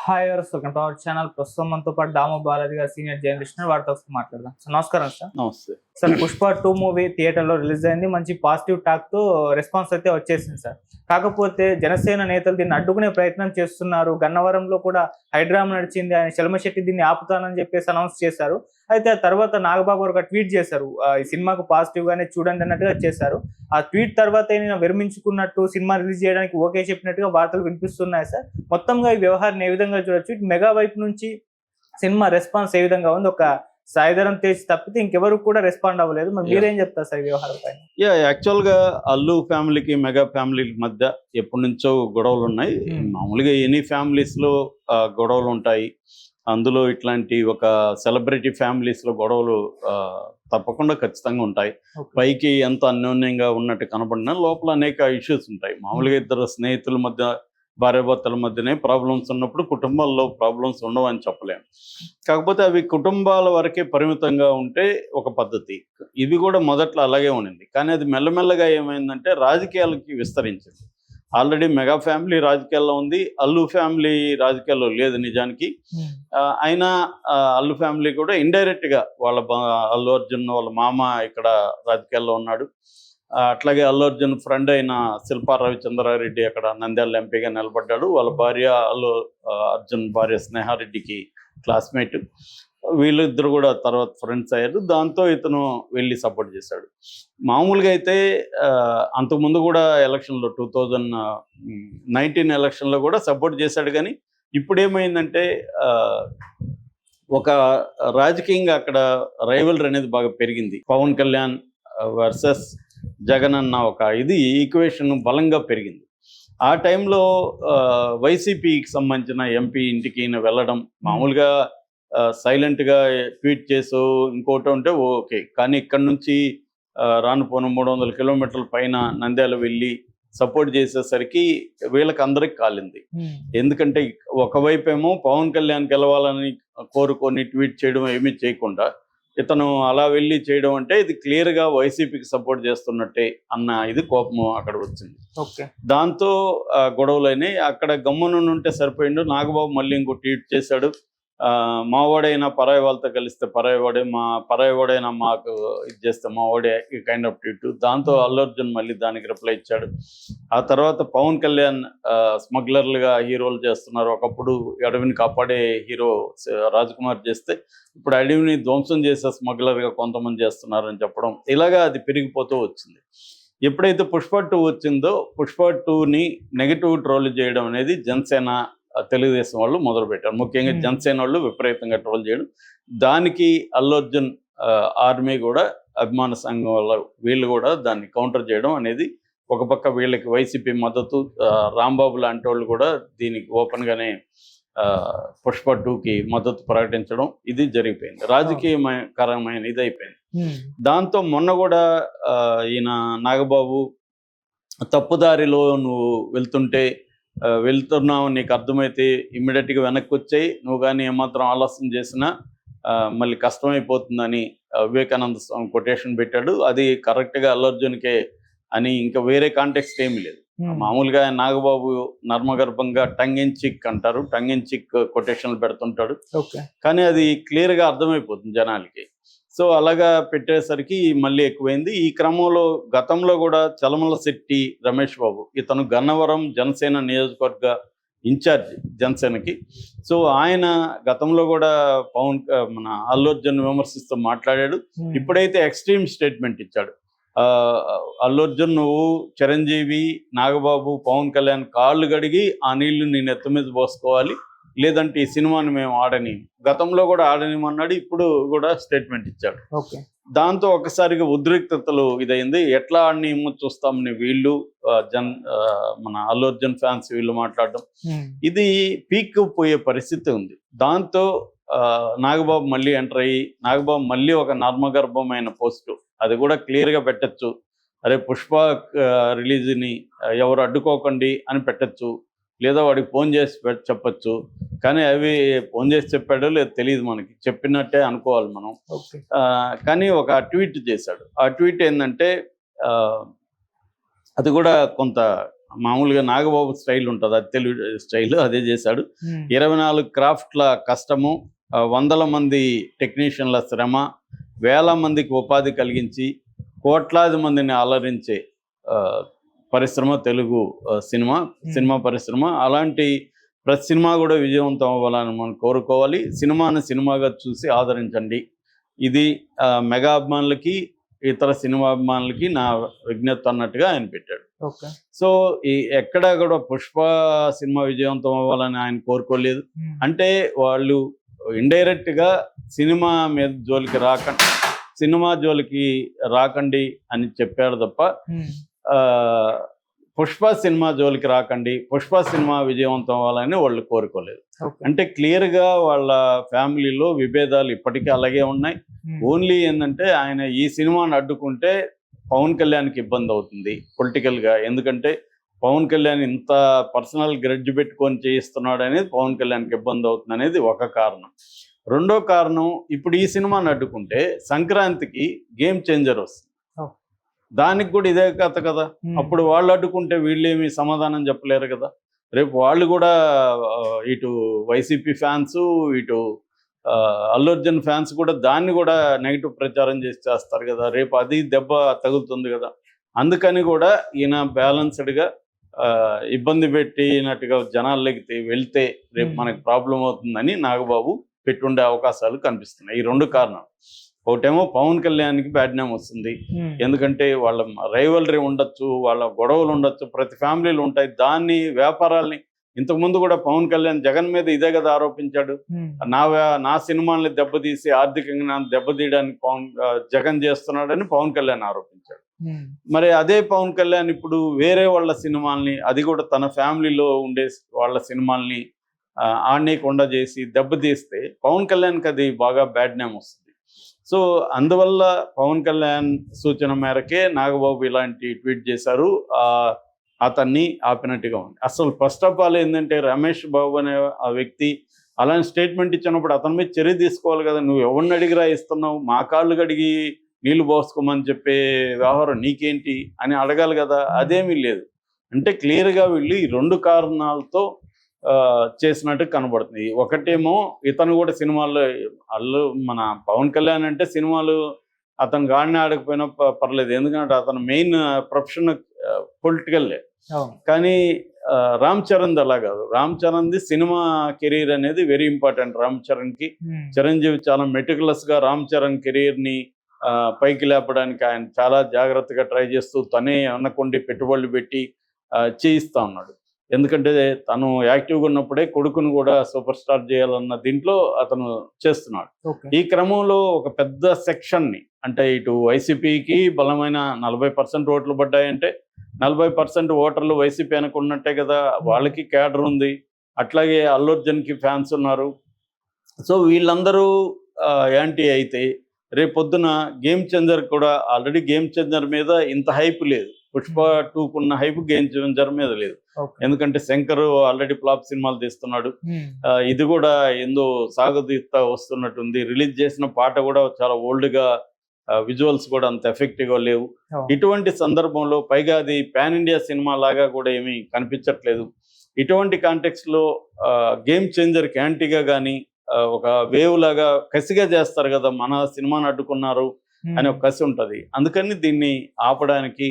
Hi ఎవరు welcome to our channel. ప్రస్తుతం మనతో పాటు దాము బాలాజీ గారు సీనియర్ జర్నలిస్ట్ వారితో మాట్లాడదాం. సార్ నమస్కారం సార్. నమస్తే సార్ పుష్ప 2 మూవీ థియేటర్లో రిలీజ్ అయింది. మంచి పాజిటివ్ టాక్ తో రెస్పాన్స్ అయితే వచ్చేసింది సార్. కాకపోతే జనసేన నేతలు దీన్ని అడ్డుకునే ప్రయత్నం చేస్తున్నారు. గన్నవరంలో కూడా హైడ్రామా నడిచింది. ఆయన చలమశెట్టి దీన్ని ఆపుతానని చెప్పేసి అనౌన్స్ చేశారు. అయితే ఆ తర్వాత నాగబాబు ఒక ట్వీట్ చేశారు. ఈ సినిమాకు పాజిటివ్ గానే చూడండి అన్నట్టుగా చేశారు. ఆ ట్వీట్ తర్వాత నేను విరమించుకున్నట్టు సినిమా రిలీజ్ చేయడానికి ఓకే చెప్పినట్టుగా వార్తలు వినిపిస్తున్నాయి సార్. మొత్తంగా ఈ వ్యవహారాన్ని ఏ విధంగా చూడొచ్చు? ఇటు మెగా వైపు నుంచి సినిమా రెస్పాన్స్ ఏ విధంగా ఉంది? ఒక సాయిధరం తేజ్ తప్పితే ఇంకెవరు కూడా రెస్పాండ్ అవ్వలేదు. మరి మీరేం చెప్తారు సార్ ఈ వ్యవహారం పైన? యాక్చువల్ గా అల్లు ఫ్యామిలీకి మెగా ఫ్యామిలీ మధ్య ఎప్పటి నుంచో గొడవలు ఉన్నాయి. మామూలుగా ఎనీ ఫ్యామిలీస్ లో గొడవలు ఉంటాయి. అందులో ఇట్లాంటి ఒక సెలబ్రిటీ ఫ్యామిలీస్ లో గొడవలు తప్పకుండా ఖచ్చితంగా ఉంటాయి. పైకి ఎంత అన్యోన్యంగా ఉన్నట్టు కనబడినా లోపల అనేక ఇష్యూస్ ఉంటాయి. మామూలుగా ఇద్దరు స్నేహితుల మధ్య, భార్యాభర్తల మధ్యనే ప్రాబ్లమ్స్ ఉన్నప్పుడు కుటుంబాల్లో ప్రాబ్లమ్స్ ఉండవు అని చెప్పలేము. కాకపోతే అవి కుటుంబాల వరకే పరిమితంగా ఉంటే ఒక పద్ధతి. ఇది కూడా మొదట్లో అలాగే ఉండింది. కానీ అది మెల్లమెల్లగా ఏమైందంటే రాజకీయాలకి విస్తరించింది. ఆల్రెడీ మెగా ఫ్యామిలీ రాజకీయాల్లో ఉంది, అల్లు ఫ్యామిలీ రాజకీయాల్లో లేదు నిజానికి. అయినా అల్లు ఫ్యామిలీ కూడా ఇండైరెక్ట్ గా అల్లు అర్జున్ వాళ్ళ మామ ఇక్కడ రాజకీయాల్లో ఉన్నాడు. అట్లాగే అల్లు అర్జున్ ఫ్రెండ్ అయిన శిల్పా రవిచంద్రారెడ్డి అక్కడ నంద్యాల ఎంపీగా నిలబడ్డాడు. వాళ్ళ భార్య అల్లు అర్జున్ భార్య స్నేహారెడ్డికి క్లాస్మేట్. వీళ్ళిద్దరు కూడా తర్వాత ఫ్రెండ్స్ అయ్యారు. దాంతో ఇతను వెళ్ళి సపోర్ట్ చేశాడు. మామూలుగా అయితే అంతకుముందు కూడా ఎలక్షన్లో 2019 ఎలక్షన్లో కూడా సపోర్ట్ చేశాడు. కానీ ఇప్పుడు ఏమైందంటే ఒక రాజకీయంగా అక్కడ రైవల్రీ అనేది బాగా పెరిగింది. పవన్ కళ్యాణ్ వర్సెస్ జగన్ అన్న ఒక ఈక్వేషన్ బలంగా పెరిగింది. ఆ టైంలో వైసీపీకి సంబంధించిన ఎంపీ ఇంటికి వెళ్ళడం మామూలుగా సైలెంట్గా ట్వీట్ చేసో ఇంకోటి ఉంటే ఓకే. కానీ ఇక్కడ నుంచి రానుపోను 300 కిలోమీటర్ల పైన నంద్యాల వెళ్ళి సపోర్ట్ చేసేసరికి వీళ్ళకి అందరికి కాలింది. ఎందుకంటే ఒకవైపు ఏమో పవన్ కళ్యాణ్ గెలవాలని కోరుకొని ట్వీట్ చేయడం ఏమీ చేయకుండా ఇతను అలా వెళ్ళి చేయడం అంటే ఇది క్లియర్గా వైసీపీకి సపోర్ట్ చేస్తున్నట్టే అన్న కోపం అక్కడ వచ్చింది. దాంతో గొడవలైనాయి. అక్కడ గమ్మునుంటే సరిపోయిండు. నాగబాబు మళ్ళీ ఇంకో ట్వీట్ చేశాడు. మావాడైనా పరాయి వాళ్ళతో కలిస్తే పరాయివాడైనా మాకు ఇది చేస్తే మావాడే ఈ కైండ్ ఆఫ్ ట్వీట్. దాంతో అల్లు అర్జున్ మళ్ళీ దానికి రిప్లై ఇచ్చాడు. ఆ తర్వాత పవన్ కళ్యాణ్ స్మగ్లర్లుగా హీరోలు చేస్తున్నారు. ఒకప్పుడు అడవిని కాపాడే హీరో రాజ్కుమార్ చేస్తే ఇప్పుడు అడవిని ధ్వంసం చేసే స్మగ్లర్గా కొంతమంది చేస్తున్నారని చెప్పడం, ఇలాగా అది పెరిగిపోతూ వచ్చింది. ఎప్పుడైతే పుష్ప 2 వచ్చిందో పుష్ప 2ని నెగిటివ్ ట్రోల్ చేయడం అనేది జనసేన తెలుగుదేశం వాళ్ళు మొదలుపెట్టారు. ముఖ్యంగా జనసేన వాళ్ళు విపరీతంగా ట్రోల్ చేయడం. దానికి అల్లు అర్జున్ ఆర్మీ కూడా అభిమాన సంఘం వల్ల వీళ్ళు కూడా దాన్ని కౌంటర్ చేయడం అనేది ఒక పక్క వీళ్ళకి వైసీపీ మద్దతు, రాంబాబు లాంటి వాళ్ళు కూడా దీనికి ఓపెన్గానే పుష్ప 2కి మద్దతు ప్రకటించడం ఇది జరిగిపోయింది. రాజకీయకరమైన ఇది అయిపోయింది. దాంతో మొన్న కూడా ఈయన నాగబాబు తప్పుదారిలో నువ్వు వెళ్తున్నావు నీకు అర్థమైతే ఇమ్మీడియట్గా వెనక్కి వచ్చాయి, నువ్వు కానీ ఏమాత్రం ఆలస్యం చేసినా మళ్ళీ కష్టమైపోతుందని వివేకానంద స్వామి కొటేషన్ పెట్టాడు. అది కరెక్ట్గా అల్లు అర్జున్కే అని ఇంకా వేరే కాంటెక్స్ట్ ఏమీ లేదు. మామూలుగా నాగబాబు నర్మగర్భంగా టంగ్ ఇన్ చిక్ అంటారు, టంగ్ ఇన్ చిక్ కొటేషన్లు పెడుతుంటాడు. కానీ అది క్లియర్గా అర్థమైపోతుంది జనాలకి. సో అలాగా పెట్టేసరికి మళ్ళీ ఎక్కువైంది. ఈ క్రమంలో గతంలో కూడా చలమలశెట్టి రమేష్ బాబు ఇతను గన్నవరం జనసేన నియోజకవర్గ ఇన్ఛార్జ్ జనసేనకి. సో ఆయన గతంలో కూడా మన అల్లు అర్జున్ విమర్శిస్తూ మాట్లాడాడు. ఇప్పుడైతే ఎక్స్ట్రీమ్ స్టేట్మెంట్ ఇచ్చాడు. అల్లు అర్జున్ నువ్వు చిరంజీవి, నాగబాబు, పవన్ కళ్యాణ్ కాళ్ళు గడిగి ఆ నీళ్లు నేను ఎత్తు మీద పోసుకోవాలి, లేదంటే ఈ సినిమాని మేము ఆడని. గతంలో కూడా ఆడనిమన్నాడు, ఇప్పుడు కూడా స్టేట్మెంట్ ఇచ్చాడు. దాంతో ఒకసారిగా ఉద్రిక్తతలు ఇదైంది. ఎట్లా ఆడని చూస్తామని వీళ్ళు మన అల్లు అర్జున్ ఫ్యాన్స్ వీళ్ళు మాట్లాడడం, ఇది పీక్ పోయే పరిస్థితి ఉంది. దాంతో నాగబాబు మళ్ళీ ఎంటర్ అయ్యి నాగబాబు మళ్ళీ ఒక నర్మగర్భమైన పోస్టు అది కూడా క్లియర్గా పెట్టచ్చు. అరే పుష్ప రిలీజ్ని ఎవరు అడ్డుకోకండి అని పెట్టచ్చు, లేదా వాడికి ఫోన్ చేసి చెప్పచ్చు. కానీ అవి ఫోన్ చేసి చెప్పాడో లేదు తెలియదు, మనకి చెప్పినట్టే అనుకోవాలి మనం. కానీ ఒక ట్వీట్ చేశాడు. ఆ ట్వీట్ ఏంటంటే అది కూడా కొంత మామూలుగా నాగబాబు స్టైల్ ఉంటుంది, అది తెలుగు స్టైల్, అదే చేశాడు. 24 క్రాఫ్ట్ల కష్టము, వందల మంది టెక్నీషియన్ల శ్రమ, వేల మందికి ఉపాధి కలిగించి కోట్లాది మందిని అలరించే ఆ, పరిశ్రమ తెలుగు సినిమా పరిశ్రమ. అలాంటి ప్రతి సినిమా కూడా విజయవంతం అవ్వాలని మనం కోరుకోవాలి. సినిమాని సినిమాగా చూసి ఆదరించండి. ఇది మెగా అభిమానులకి ఇతర సినిమా అభిమానులకి నా విజ్ఞప్తి అన్నట్టుగా ఆయన పెట్టాడు. సో ఎక్కడా కూడా పుష్ప సినిమా విజయవంతం అవ్వాలని ఆయన కోరుకోలేదు. అంటే వాళ్ళు ఇండైరెక్ట్ గా సినిమా మీద సినిమా జోలికి రాకండి అని చెప్పారు తప్ప పుష్ప సినిమా జోలికి రాకండి, పుష్ప సినిమా విజయవంతం అవ్వాలని వాళ్ళు కోరుకోలేదు. అంటే క్లియర్ గా వాళ్ళ ఫ్యామిలీలో విభేదాలు ఇప్పటికీ అలాగే ఉన్నాయి. ఓన్లీ ఏంటంటే ఆయన ఈ సినిమాని అడ్డుకుంటే పవన్ కళ్యాణ్కి ఇబ్బంది అవుతుంది పొలిటికల్ గా. ఎందుకంటే పవన్ కళ్యాణ్ ఇంత పర్సనల్ గ్రడ్జ్ పెట్టుకొని చేయిస్తున్నాడు అనేది పవన్ కళ్యాణ్కి ఇబ్బంది అవుతుంది అనేది ఒక కారణం. రెండో కారణం, ఇప్పుడు ఈ సినిమాని అడ్డుకుంటే సంక్రాంతికి గేమ్ చేంజర్ వస్తుంది, దానికి కూడా ఇదే కథ కదా. అప్పుడు వాళ్ళు అడ్డుకుంటే వీళ్ళేమి సమాధానం చెప్పలేరు కదా. రేపు వాళ్ళు కూడా ఇటు వైసీపీ ఫ్యాన్స్, ఇటు అల్లు అర్జున్ ఫ్యాన్స్ కూడా దాన్ని కూడా నెగిటివ్ ప్రచారం చేస్తారు కదా. రేపు అది దెబ్బ తగులుతుంది కదా. అందుకని కూడా ఈయన బ్యాలెన్స్డ్గా ఇబ్బంది పెట్టినట్టుగా జనాల్లోకి వెళ్తే రేపు మనకి ప్రాబ్లం అవుతుందని నాగబాబు పెట్టుండే అవకాశాలు కనిపిస్తున్నాయి. ఈ రెండు కారణాలు. ఒకటేమో పవన్ కళ్యాణ్కి బ్యాడ్ నేమ్ వస్తుంది, ఎందుకంటే వాళ్ళ రైవలరీ ఉండొచ్చు, వాళ్ళ గొడవలు ఉండొచ్చు, ప్రతి ఫ్యామిలీలు ఉంటాయి. దాన్ని వ్యాపారాల్ని ఇంతకుముందు కూడా పవన్ కళ్యాణ్ జగన్ మీద ఇదే కదా ఆరోపించాడు. నా సినిమాల్ని దెబ్బతీసి ఆర్థికంగా దెబ్బతీయడానికి జగన్ చేస్తున్నాడని పవన్ కళ్యాణ్ ఆరోపించాడు. మరి అదే పవన్ కళ్యాణ్ ఇప్పుడు వేరే వాళ్ళ సినిమాల్ని, అది కూడా తన ఫ్యామిలీలో ఉండే వాళ్ళ సినిమాల్ని ఆడనీయకుండా చేసి దెబ్బతీస్తే పవన్ కళ్యాణ్కి అది బాగా బ్యాడ్ నేమ్ వస్తుంది. సో అందువల్ల పవన్ కళ్యాణ్ సూచన మేరకే నాగబాబు ఇలాంటి ట్వీట్ చేశారు. అతన్ని ఆపినట్టుగా ఉంది. అసలు ఫస్ట్ ఆఫ్ ఆల్ ఏంటంటే రమేష్ బాబు అనే ఆ వ్యక్తి అలాంటి స్టేట్మెంట్ ఇచ్చినప్పుడు అతని మీద చర్య తీసుకోవాలి కదా. నువ్వు ఎవరిని అడిగిరా ఇస్తున్నావు, మా కాళ్ళు కడిగి నీళ్లు పోసుకోమని చెప్పే వ్యవహారం నీకేంటి అని అడగాలి కదా. అదేమీ లేదు. అంటే క్లియర్గా వీళ్ళు ఈ రెండు కారణాలతో చేసినట్టు కనబడుతుంది. ఒకటేమో ఇతను కూడా సినిమాల్లో మన పవన్ కళ్యాణ్ అంటే సినిమాలు అతను గాడిని ఆడకపోయినా పర్లేదు, ఎందుకంటే అతను మెయిన్ ప్రొఫెషన్ పొలిటికల్లే. కానీ రామ్ చరణ్ అలా కాదు. రామ్ చరణ్ది సినిమా కెరీర్ అనేది వెరీ ఇంపార్టెంట్. రామ్ చరణ్కి చిరంజీవి చాలా మెటికులస్ గా రామ్ చరణ్ కెరీర్ ని పైకి లేపడానికి ఆయన చాలా జాగ్రత్తగా ట్రై చేస్తూ తనే అనకుండి పెట్టుబడులు పెట్టి చేయిస్తా ఉన్నాడు. ఎందుకంటే తను యాక్టివ్గా ఉన్నప్పుడే కొడుకును కూడా సూపర్ స్టార్ చేయాలన్న దీంట్లో అతను చేస్తున్నాడు. ఈ క్రమంలో ఒక పెద్ద సెక్షన్ని, అంటే ఇటు వైసీపీకి బలమైన 40% ఓట్లు పడ్డాయంటే 40% ఓటర్లు వైసీపీ అనుకున్నట్టే కదా. వాళ్ళకి క్యాడర్ ఉంది, అట్లాగే అల్లు అర్జున్కి ఫ్యాన్స్ ఉన్నారు. సో వీళ్ళందరూ యాంటీ అయితే రేపొద్దున గేమ్ చేంజర్ కూడా, ఆల్రెడీ గేమ్ చేంజర్ మీద ఇంత హైప్ లేదు, పుష్ప 2కున్న హైప్ గేమ్ చేంజర్ మీద లేదు. ఎందుకంటే శంకర్ ఆల్రెడీ ఫ్లాప్ సినిమాలు తీస్తున్నాడు. ఇది కూడా ఏందో సాగుతీస్తా వస్తున్నట్టుంది. రిలీజ్ చేసిన పాట కూడా చాలా ఓల్డ్ గా, విజువల్స్ కూడా అంత ఎఫెక్టివ్ గా లేవు. ఇటువంటి సందర్భంలో పైగా అది పాన్ ఇండియా సినిమా లాగా కూడా ఏమీ కనిపించట్లేదు. ఇటువంటి కాంటెక్స్ట్ లో గేమ్ చేంజర్ కి యాంటీగా కానీ ఒక వేవ్ లాగా కసిగా చేస్తారు కదా, మన సినిమాని అడ్డుకున్నారు అని ఒక కసి ఉంటది. అందుకని దీన్ని ఆపడానికి